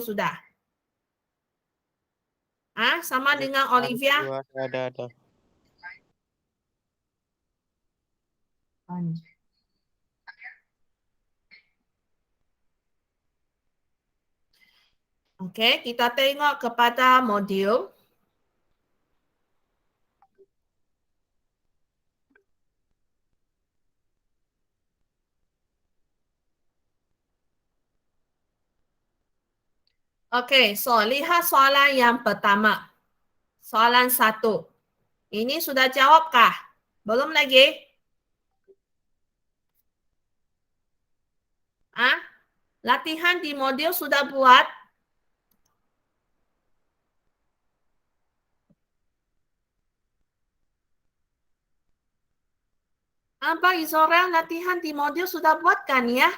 sudah? Sama dengan Olivia? Ada. Okey, kita tengok kepada modul. Okey, so lihat soalan yang pertama. Soalan 1. Ini sudah jawabkah? Belum lagi? Latihan di modul sudah buat? Bagi Zora, latihan di modul sudah buat kan ya?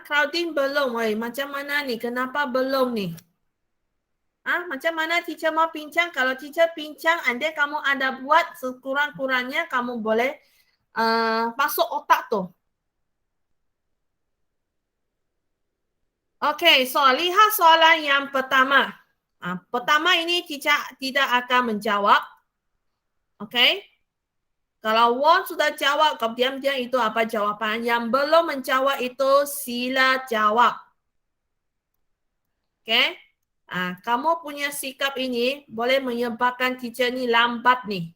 Crowding belum. Macam mana ni? Kenapa belum ni? Macam mana teacher mau pincang? Kalau teacher pincang, andai kamu ada buat sekurang-kurangnya, kamu boleh masuk otak tu. Okey, so lihat soalan yang pertama. Pertama ini teacher tidak akan menjawab. Okey. Kalau Won sudah jawab, kau diam-diam itu apa jawapan. Yang belum menjawab itu sila jawab. Okey. Kamu punya sikap ini boleh menyebabkan teacher ni lambat ni.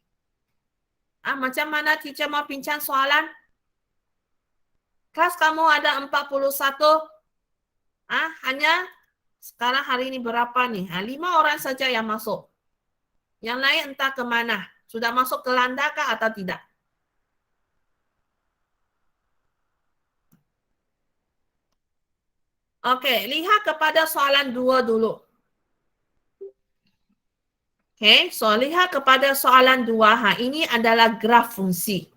Macam mana teacher mau pincang soalan? Kelas kamu ada 41. Hanya sekarang hari ini berapa ni? 5 orang saja yang masuk. Yang lain entah ke mana. Sudah masuk ke landakah atau tidak? Okey, lihat kepada soalan 2 dulu. Okey, so lihat kepada soalan 2. Ini adalah graf fungsi.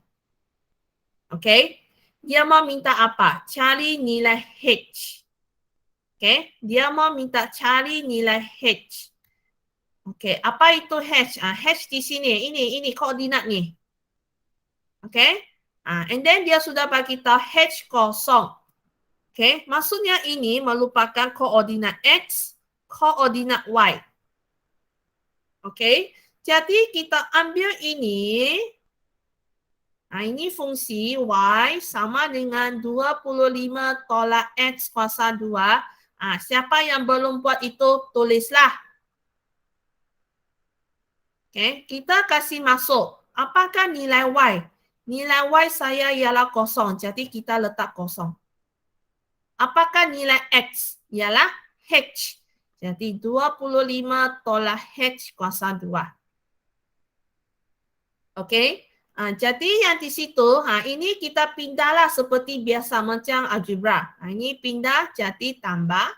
Okey, dia mau minta apa? Cari nilai H. Okey, dia mau minta cari nilai H. Okey, apa itu H? H di sini, ini koordinat ni. Okey, and then dia sudah bagi tahu H kosong. Okey, maksudnya ini merupakan koordinat X, koordinat Y. Okey, jadi kita ambil ini. Ini fungsi Y sama dengan 25 tolak X kuasa 2. Siapa yang belum buat itu, tulislah. Okey, kita kasih masuk. Apakah nilai Y? Nilai Y saya ialah kosong, jadi kita letak kosong. Apakah nilai X? Ialah H. Jadi 25 tolak H kuasa 2. Okey. Jadi yang di situ, ini kita pindahlah seperti biasa macam algebra. Ini pindah jadi tambah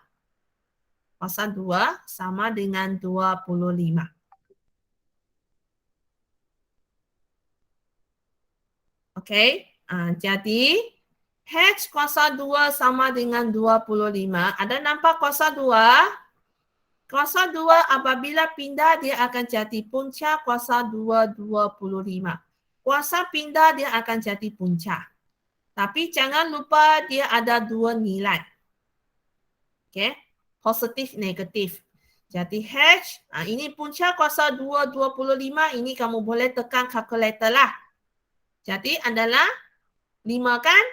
kuasa 2 sama dengan 25. Okey. Jadi H kuasa 2 sama dengan 25. Ada nampak kuasa 2? Kuasa 2 apabila pindah dia akan jadi punca kuasa 2, 25. Kuasa pindah dia akan jadi punca. Tapi jangan lupa dia ada 2 nilai. Okey, positif, negatif. Jadi H, ini punca kuasa 2, 25. Ini kamu boleh tekan kalkulator lah. Jadi adalah 5 kan?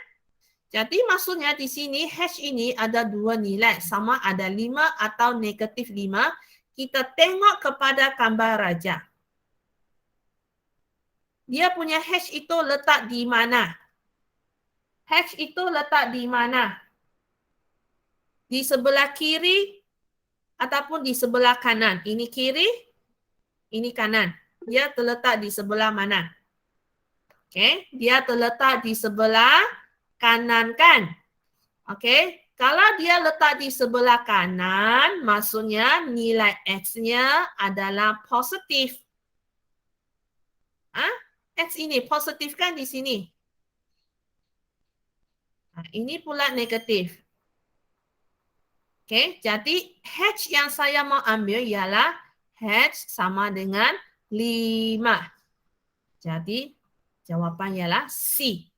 Jadi maksudnya di sini H ini ada 2 nilai. Sama ada 5 atau negatif 5. Kita tengok kepada gambar raja. Dia punya H itu letak di mana? H itu letak di mana? Di sebelah kiri ataupun di sebelah kanan. Ini kiri, ini kanan. Dia terletak di sebelah mana? Okey, dia terletak di sebelah kanan kan? Okey, kalau dia letak di sebelah kanan, maksudnya nilai X-nya adalah positif. X ini positif kan di sini? Ini pula negatif. Okey, jadi H yang saya mau ambil ialah H sama dengan 5. Jadi jawapan ialah C.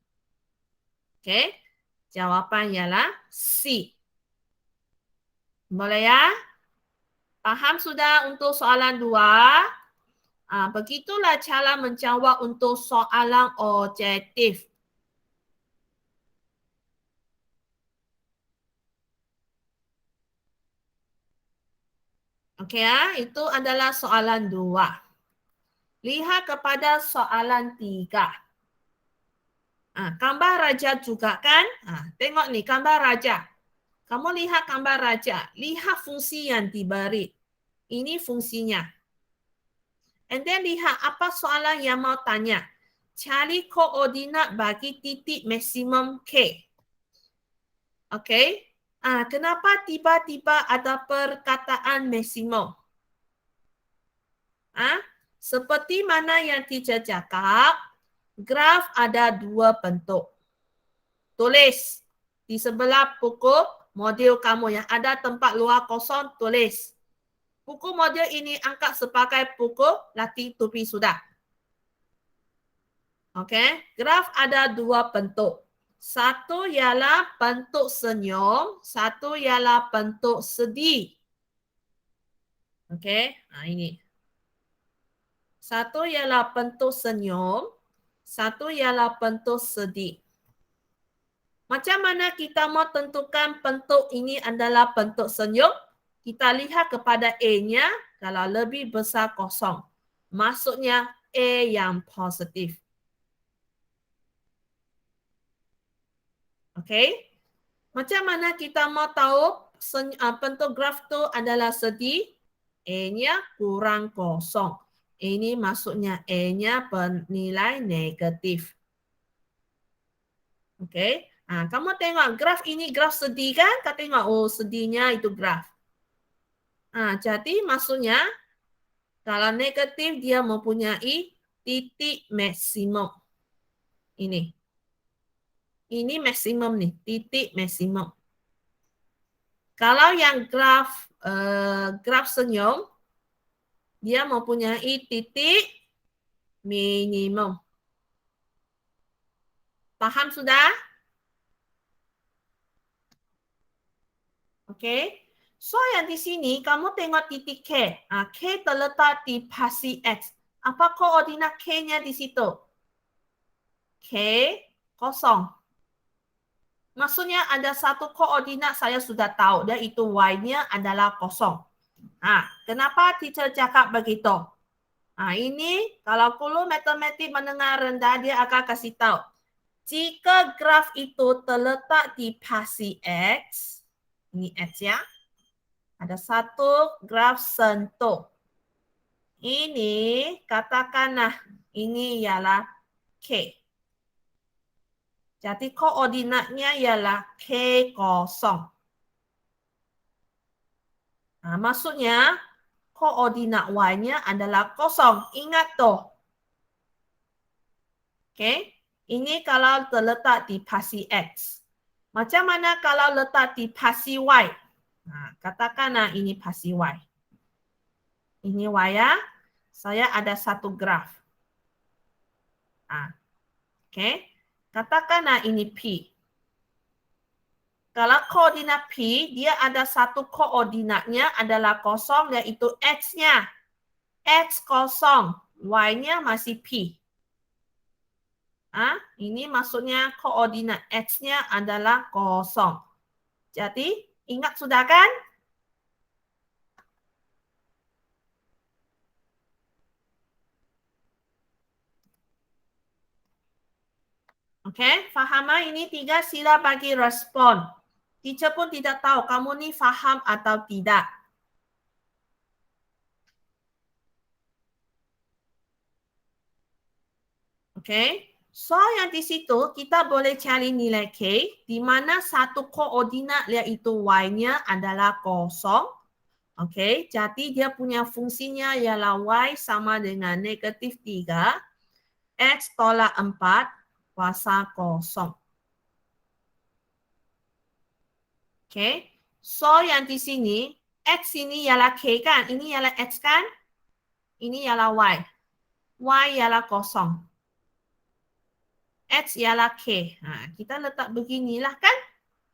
Okey, jawapan ialah C. Boleh ya? Faham sudah untuk soalan 2? Begitulah cara menjawab untuk soalan objektif. Okey ya, itu adalah soalan 2. Lihat kepada soalan 3. Gambar raja juga kan? Tengok ni gambar raja. Kamu lihat gambar raja. Lihat fungsi yang diberi. Ini fungsinya. And then lihat apa soalan yang mau tanya. Cari koordinat bagi titik maksimum K. Okey. Kenapa tiba-tiba ada perkataan maksimum? Seperti mana yang teacher cakap, graf ada 2 bentuk. Tulis di sebelah buku modul kamu yang ada tempat luar kosong, tulis. Buku modul ini angkat sebagai buku latih tupi sudah. Okey, graf ada 2 bentuk. Satu ialah bentuk senyum, satu ialah bentuk sedih. Okey, ini. Satu ialah bentuk senyum, satu ialah bentuk sedih. Macam mana kita mau tentukan bentuk ini adalah bentuk senyum? Kita lihat kepada A-nya, kalau lebih besar kosong. Maksudnya A yang positif. Okey? Macam mana kita mau tahu bentuk graf tu adalah sedih? A-nya kurang kosong. Ini maksudnya A-nya bernilai negatif. Okey? Kamu tengok graf ini graf sedih kan? Kau tengok, oh sedihnya itu graf. Jadi maksudnya kalau negatif dia mempunyai titik maksimum. Ini. Ini maksimum nih, titik maksimum. Kalau yang graf senyum, dia mempunyai titik minimum. Paham sudah? Okey. So yang di sini kamu tengok titik K. K terletak di pasi X. Apa koordinat K-nya di situ? K kosong. Maksudnya ada satu koordinat saya sudah tahu, dan itu Y-nya adalah kosong. Kenapa teacher cakap begitu? Ini kalau guru matematik menengah rendah dia akan kasih tahu. Jika graf itu terletak di pasi X, ini X ya, ada satu graf sentuh. Ini katakanlah ini ialah K. Jadi koordinatnya ialah K kosong. Maksudnya koordinat Y-nya adalah kosong. Ingat tuh. Okey. Ini kalau terletak di pasi X. Macam mana kalau letak di pasi Y? Katakanlah ini pasi Y. Ini Y ya. Saya ada satu graf. Okey. Katakanlah ini P. Kalau koordinat P, dia ada satu koordinatnya adalah kosong, iaitu X-nya. X kosong, Y-nya masih P. Ini maksudnya koordinat X-nya adalah kosong. Jadi, ingat sudah kan? Okey, faham ini 3 sila bagi respon. Teacher pun tidak tahu kamu ni faham atau tidak. Okey. So yang di situ kita boleh cari nilai K di mana satu koordinat iaitu Y-nya adalah kosong. Okey, jadi dia punya fungsinya ialah Y sama dengan negatif 3, X tolak 4, kuasa kosong. Okey, So yang di sini, X ini ialah K kan? Ini ialah X kan? Ini ialah Y. Y ialah kosong. X ialah K. Kita letak beginilah kan?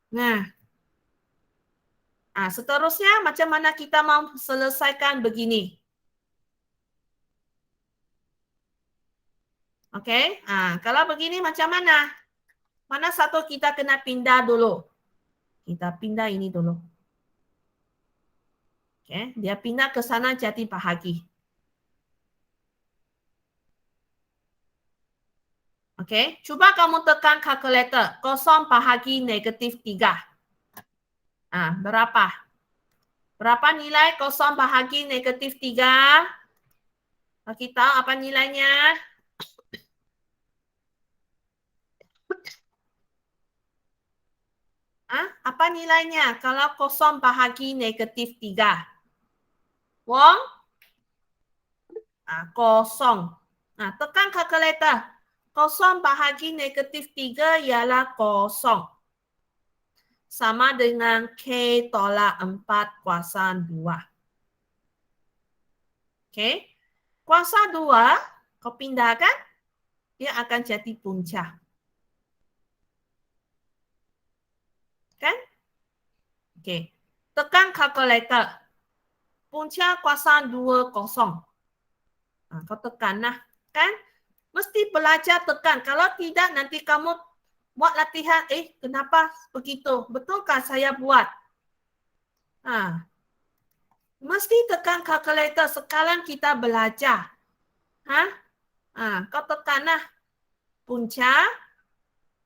Nah, seterusnya macam mana kita mau selesaikan begini? Okey, kalau begini macam mana? Mana satu kita kena pindah dulu? Kita pindah ini dulu. Okey, dia pindah ke sana jadi bahagi. Okey, cuba kamu tekan kalkulator. 0 bahagi negatif 3. Berapa? Berapa nilai 0 bahagi negatif 3? Bagi tahu apa nilainya? Apa nilainya kalau 0 bahagi negatif 3? Wong? 0. Tekan kalkulator. 0 bahagi negatif 3 ialah 0. Sama dengan K tolak 4 kuasa 2. Okey. Kuasa 2, kau pindahkan, dia akan jadi punca. Kan? Okey. Tekan kalkulator. Punca kuasa 2, 0. Kau tekanlah. Kan? Mesti belajar tekan. Kalau tidak, nanti kamu buat latihan. Kenapa begitu? Betulkah saya buat? Mesti tekan kalkulator. Sekarang kita belajar. Kau tekanlah. Punca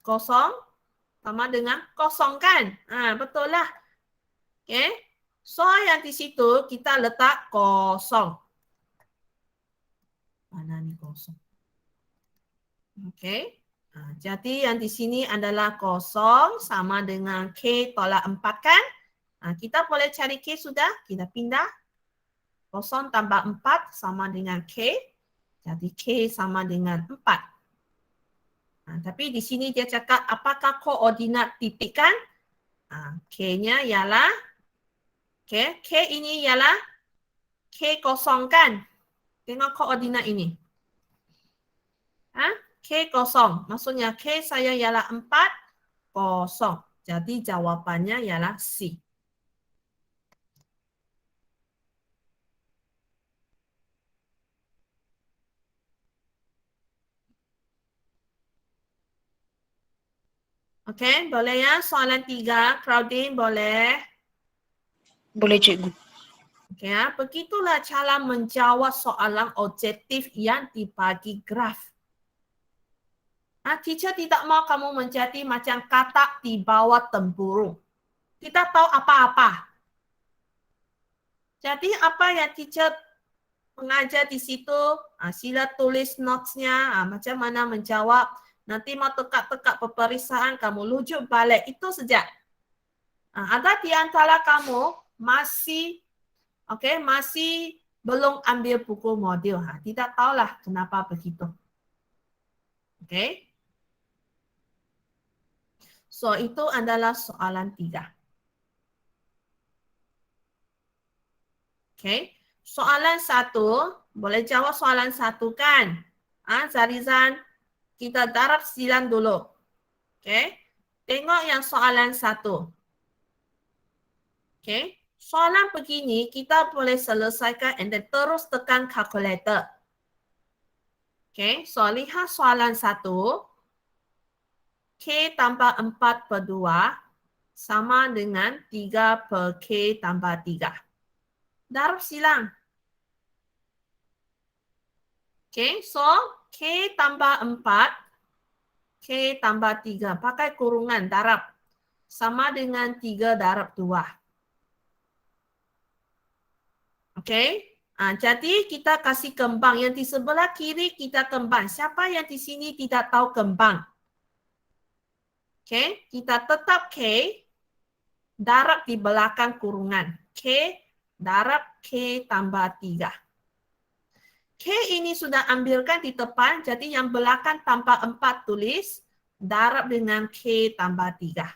0 sama dengan 0 kan? Betul lah. Okay. So yang di situ kita letak 0. Mana ni 0? Okay. Jadi yang di sini adalah 0 sama dengan K tolak 4 kan? Kita boleh cari K sudah. Kita pindah. 0 tambah 4 sama dengan K. Jadi K sama dengan 4. Tapi di sini dia cakap apakah koordinat titik kan? K-nya ialah K ini ialah K kosong kan? Tengok koordinat ini. K kosong. Maksudnya K saya ialah 4, 0. Jadi jawapannya ialah C. Okey, boleh ya? Soalan 3, Claudine boleh? Boleh, cikgu. Okey ya, begitulah cara menjawab soalan objektif yang dibagi graf. Teacher tidak mau kamu menjadi macam katak di bawah tempurung. Tidak tahu apa-apa. Jadi apa yang teacher mengajar di situ, sila tulis notes-nya, macam mana menjawab. Nanti mau tekak-tekak peperiksaan, kamu rujuk balik. Itu saja. Ada di antara kamu masih belum ambil buku modul. Tidak tahulah kenapa begitu. Okay. So, itu adalah soalan 3. Okay. Soalan 1, boleh jawab soalan 1 kan? Zarizan, kita darab silang dulu. Okay. Tengok yang soalan 1. Okay. Soalan begini, kita boleh selesaikan and then terus tekan kalkulator. Okay, so lihat soalan 1. K tambah 4 per 2 sama dengan 3 per K tambah 3. Darab silang. Okay, so K tambah 4, K tambah 3. Pakai kurungan, darab. Sama dengan 3 darab 2. Okay. Jadi kita kasih kembang. Yang di sebelah kiri kita kembang. Siapa yang di sini tidak tahu kembang? Okay. Kita tetap K. Darab di belakang kurungan. K darab K tambah 3. K ini sudah ambilkan di depan. Jadi yang belakang tanpa 4 tulis. Darab dengan K tambah 3.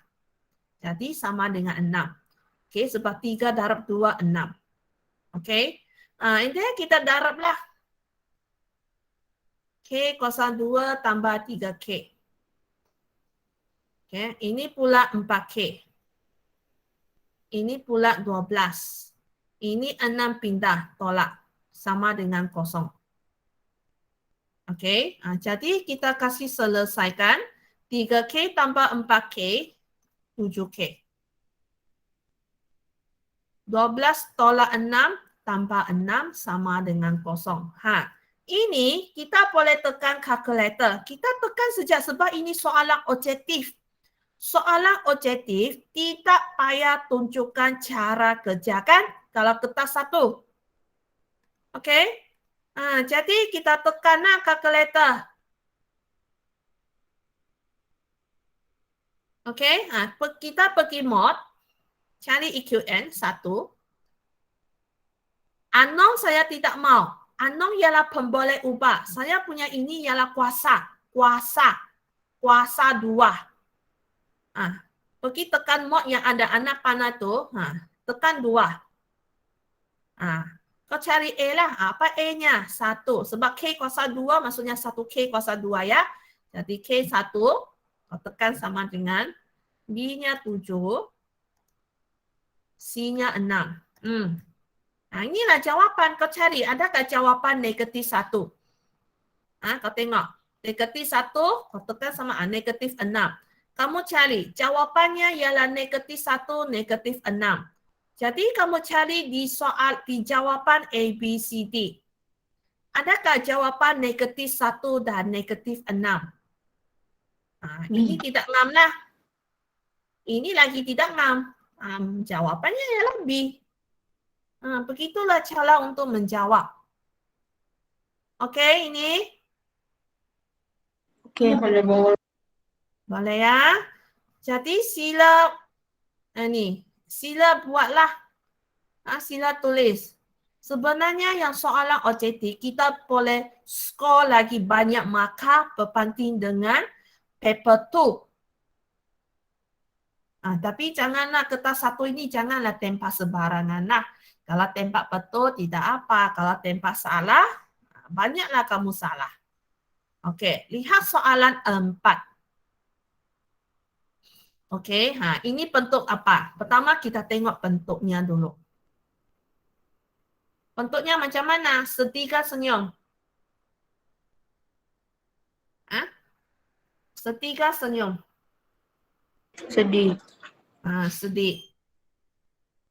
Jadi sama dengan 6. Okey, sebab 3 darab 2, 6. Okey. Ini kita darablah. K kuasa 2 tambah 3K. Okey, ini pula 4K. Ini pula 12. Ini 6 pindah, tolak. Sama dengan kosong. Okey, jadi kita kasih selesaikan. 3K tambah 4K, 7K. 12 tolak 6 tambah 6 sama dengan kosong. Ini kita boleh tekan kalkulator. Kita tekan sejak sebab ini soalan objektif. Soalan objektif tidak payah tunjukkan cara kerja kan kalau kertas satu. Okey? Jadi kita tekanlah kalkulator. Okey? Kita pergi mod, cari EQN 1. Unknown saya tidak mau. Unknown ialah pemboleh ubah. Saya punya ini ialah kuasa. Kuasa 2. Pergi tekan mod yang ada anak panah tu. Tekan 2. Kau cari A lah. Apa A-nya? 1. Sebab K kuasa 2 maksudnya 1K kuasa 2 ya. Jadi K1. Kau tekan sama dengan B-nya 7. C-nya 6. Inilah jawapan kau cari. Adakah jawapan negatif 1? Kau tengok. Negatif 1, kau tekan sama negatif 6. Kamu cari. Jawapannya ialah negatif 1, negatif 6. Jadi kamu cari di soal, di jawapan A, B, C, D. Adakah jawapan negatif 1 dan negatif 6? Ini tidak ngam lah. Ini lagi tidak ngam. Jawapannya ialah B. Begitulah cara untuk menjawab. Okey, ini? Okey, boleh. Boleh ya? Jadi sila sila buatlah. Sila tulis. Sebenarnya yang soalan objektif kita boleh skor lagi banyak markah berbanding dengan paper 2. Tapi janganlah kertas satu ini janganlah tembak sembarangan lah. Kalau tembak betul tidak apa. Kalau tembak salah, banyaklah kamu salah. Okey, lihat soalan 4. Okey, ini bentuk apa? Pertama kita tengok bentuknya dulu. Bentuknya macam mana? Segitiga senyum. Segitiga senyum. Sedih. Sedih.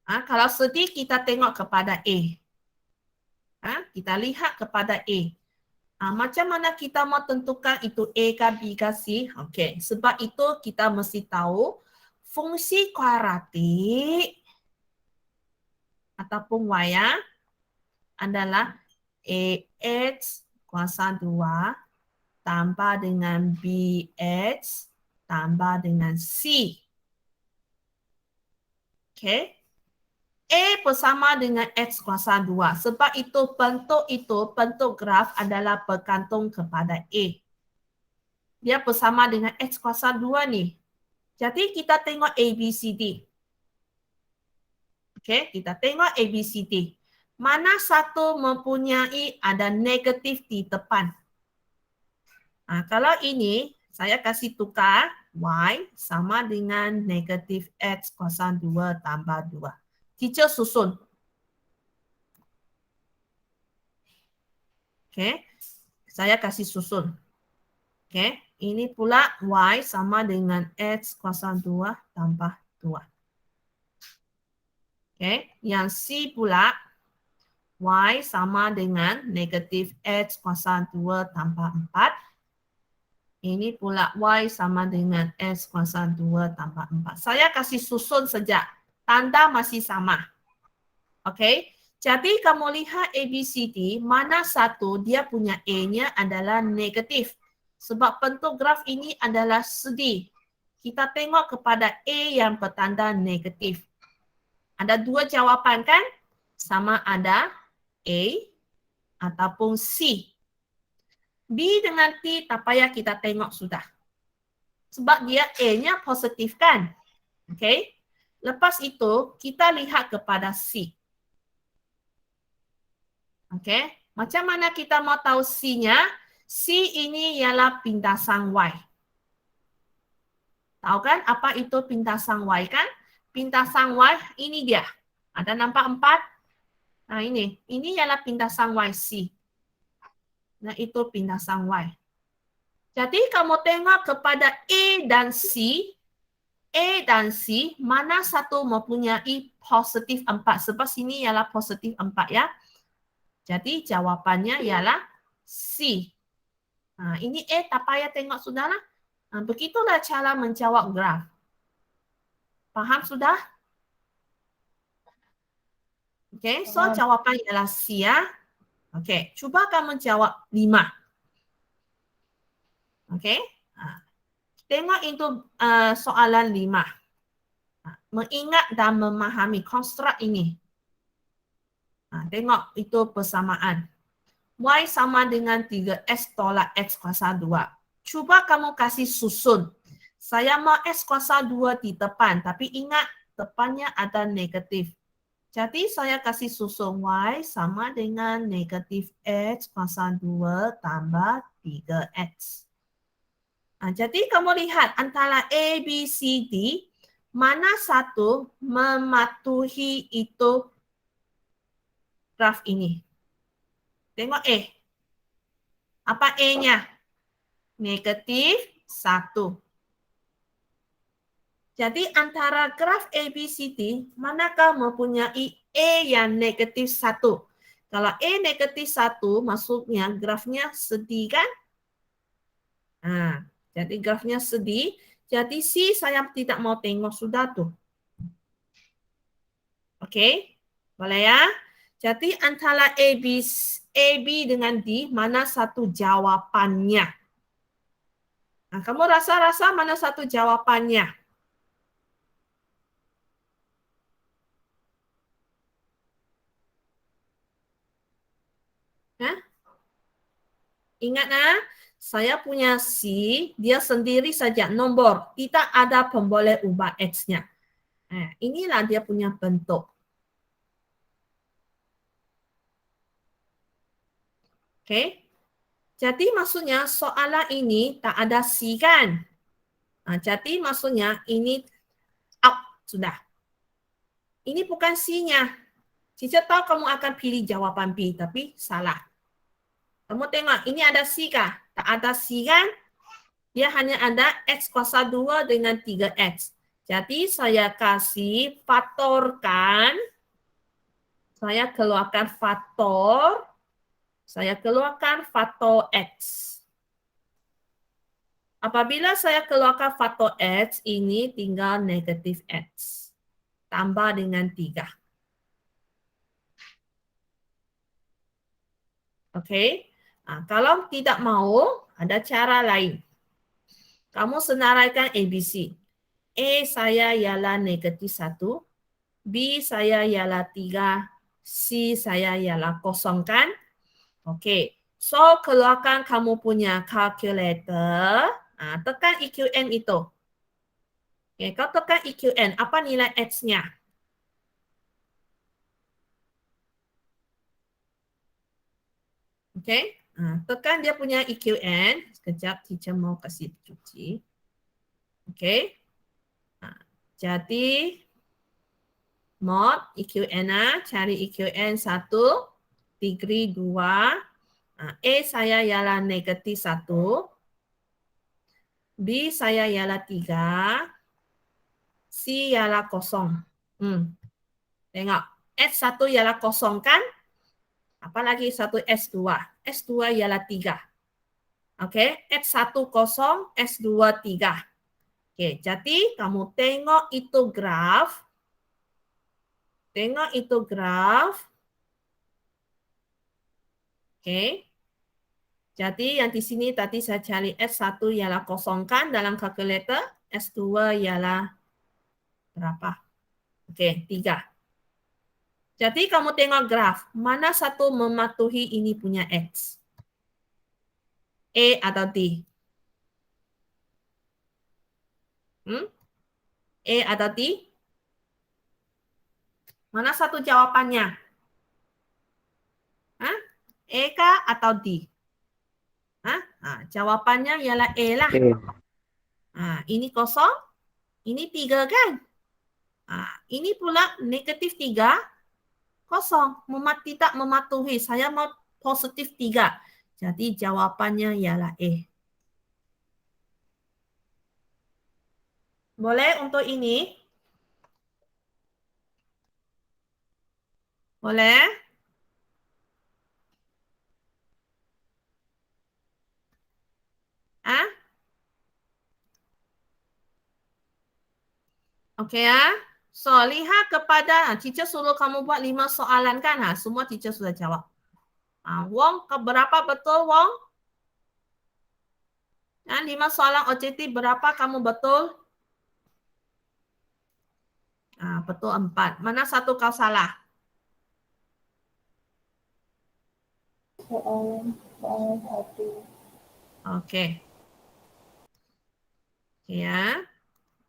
Kalau sedih kita tengok kepada A. Kita lihat kepada A. Macam mana kita mau tentukan itu A ke B ke C? Okey, sebab itu kita mesti tahu fungsi kuadratik ataupun Y adalah AX kuasa 2 tambah dengan BX tambah dengan C. Okey. A bersama dengan X kuasa 2. Sebab itu, bentuk graf adalah bergantung kepada A. Dia bersama dengan X kuasa 2 ni. Jadi kita tengok A, B, C, D. Okey, kita tengok A, B, C, D. Mana satu mempunyai ada negatif di depan? Kalau ini, saya kasih tukar Y sama dengan negatif X kuasa 2 tambah 2. Teacher susun. Okey. Saya kasih susun. Okey. Ini pula Y sama dengan X kuasa 2 tambah 2. Okey. Yang C pula Y sama dengan negatif X kuasa 2 tambah 4. Ini pula Y sama dengan X kuasa 2 tambah 4. Saya kasih susun sejak. Tanda masih sama. Okey. Jadi kamu lihat A, B, C, D, mana satu dia punya A-nya adalah negatif. Sebab bentuk graf ini adalah sedih. Kita tengok kepada A yang bertanda negatif. Ada dua jawapan kan? Sama ada A ataupun C. B dengan T tak payah kita tengok sudah. Sebab dia A-nya positif kan? Okey. Lepas itu, kita lihat kepada C. Okey, macam mana kita mau tahu C-nya? C ini ialah pintasan Y. Tahu kan apa itu pintasan Y kan? Pintasan Y ini dia. Ada nampak 4? Nah ini ialah pintasan YC. Nah itu pintasan Y. Jadi kamu tengok kepada A dan C, mana satu mempunyai positif 4? Sebab sini ialah positif 4 ya. Jadi jawapannya ialah C. Nah, ini A tak payah tengok sudahlah. Nah, begitulah cara menjawab graf. Faham sudah? Okey, so Faham. jawapan ialah C ya. Okey, cuba kamu jawab 5. Okey. Tengok itu soalan 5. Mengingat dan memahami konstruk ini. Tengok itu persamaan. Y sama dengan 3X tolak X kuasa 2. Cuba kamu kasih susun. Saya mau X kuasa 2 di depan, tapi ingat depannya ada negatif. Jadi saya kasih susun Y sama dengan negatif X kuasa 2 tambah 3X. Jadi kamu lihat antara A, B, C, D, mana satu mematuhi itu graf ini. Tengok A. Apa A-nya? Negatif 1. Jadi antara graf A, B, C, D, manakah mempunyai A yang negatif 1? Kalau A negatif 1, maksudnya grafnya sedih kan? Jadi grafnya sedih. Jadi C saya tidak mau tengok sudah tuh. Okey, boleh ya? Jadi antara AB dengan D, mana satu jawapannya? Kamu rasa-rasa mana satu jawapannya? Ingat saya punya C, dia sendiri saja nombor. Tidak ada pemboleh ubah X-nya. Inilah dia punya bentuk. Okey. Jadi maksudnya soalan ini tak ada C kan? Jadi maksudnya ini out sudah. Ini bukan C-nya. Cica tahu kamu akan pilih jawaban B, tapi salah. Kamu tengok, ini ada C kah? Tak ada C kan? Dia hanya ada X kuasa 2 dengan 3X. Jadi saya kasih faktorkan. Saya keluarkan faktor. Saya keluarkan faktor X. Apabila saya keluarkan faktor X, ini tinggal negatif X. Tambah dengan 3. Okey. Kalau tidak mau, ada cara lain. Kamu senaraikan ABC. A saya ialah negatif 1. B saya ialah 3. C saya ialah kosong kan? Okey. So, keluarkan kamu punya calculator. Tekan EQN itu. Okay, kau tekan EQN. Apa nilai X-nya? Okay. Tekan dia punya EQN. Sekejap, teacher mau kasih cuci. Okay. Jadi, mod EQN cari EQN 1, degree 2. A saya ialah negatif 1. B saya ialah 3. C ialah kosong. Tengok, S1 ialah kosong kan? Apalagi satu S2. S2 ialah 3. Okey, S1 kosong, S2 3. Okey, jadi kamu tengok itu graf. Tengok itu graf. Okey. Jadi yang di sini tadi saya cari S1 ialah kosongkan dalam kalkulator. S2 ialah berapa? Okey, 3. Jadi kamu tengok graf. Mana satu mematuhi ini punya X? A atau D? A atau D? Mana satu jawapannya? Hah? A kah atau D? Hah? Jawapannya ialah A lah. Ini kosong, ini 3 kan? Ini pula negatif 3, kosong. Tidak mematuhi. Saya mau positif 3. Jadi jawapannya ialah A. Boleh untuk ini? Boleh? Okey ya. So, lihat kepada, teacher suruh kamu buat 5 soalan kan? Semua teacher sudah jawab. Wong, berapa betul Wong? 5 soalan objektif, berapa kamu betul? Betul 4. Mana satu kau salah? Soalan 1. Okey. Ya.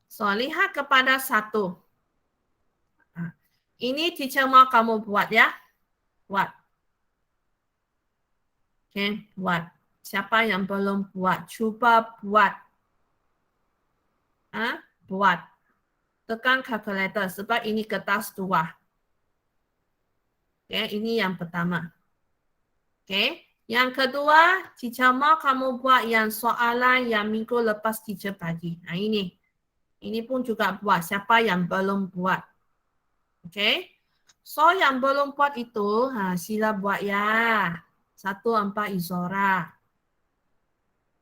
So, lihat kepada 1. Ini teacher mau kamu buat ya. Buat. Okey, buat. Siapa yang belum buat? Cuba buat. Buat. Tekan calculator sebab ini kertas 2. Okey, ini yang pertama. Okey. Yang kedua, teacher mau kamu buat yang soalan yang minggu lepas teacher bagi. Ini. Ini pun juga buat. Siapa yang belum buat? Okey. So, yang belum buat itu, sila buat ya. 1, 4 Izora.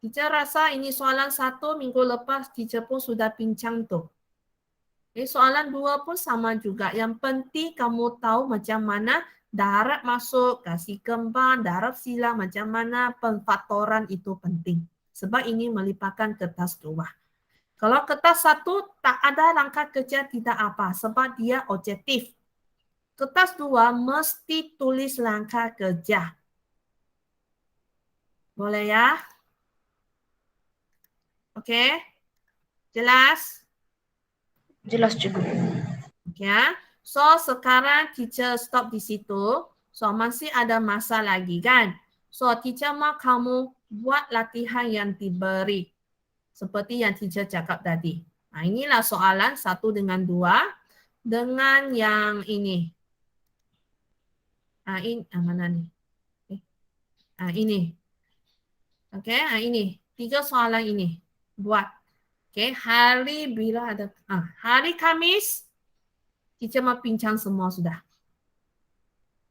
Teacher rasa ini soalan 1 minggu lepas teacher pun sudah bincang tu. Soalan 2 pun sama juga. Yang penting kamu tahu macam mana darab masuk, kasih kembang, darab sila macam mana pemfaktoran itu penting. Sebab ini melibatkan kertas 2. Kalau kertas 1 tak ada langkah kerja tidak apa sebab dia objektif. Kertas 2 mesti tulis langkah kerja. Boleh ya? Okey? Jelas? Jelas juga. Okey ya. So, sekarang teacher stop di situ. So, masih ada masa lagi kan? So, teacher mau kamu buat latihan yang diberi. Seperti yang teacher cakap tadi. Inilah soalan 1 dengan 2. Dengan yang ini. Mana ni? Ini. Okey, ini. 3 soalan ini. Buat. Okey, hari bila ada hari Khamis teacher mau bincang semua sudah.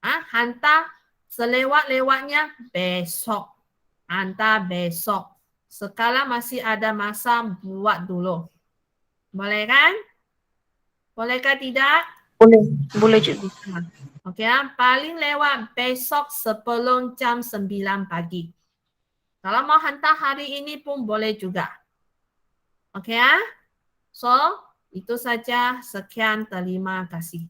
Hantar selewat-lewatnya besok. Hantar besok. Sekarang masih ada masa buat dulu. Boleh kan? Bolehkah tidak? Boleh juga. Okey, paling lewat besok sebelum jam 9 pagi. Kalau mau hantar hari ini pun boleh juga. Okey ya? So, itu saja. Sekian, terima kasih.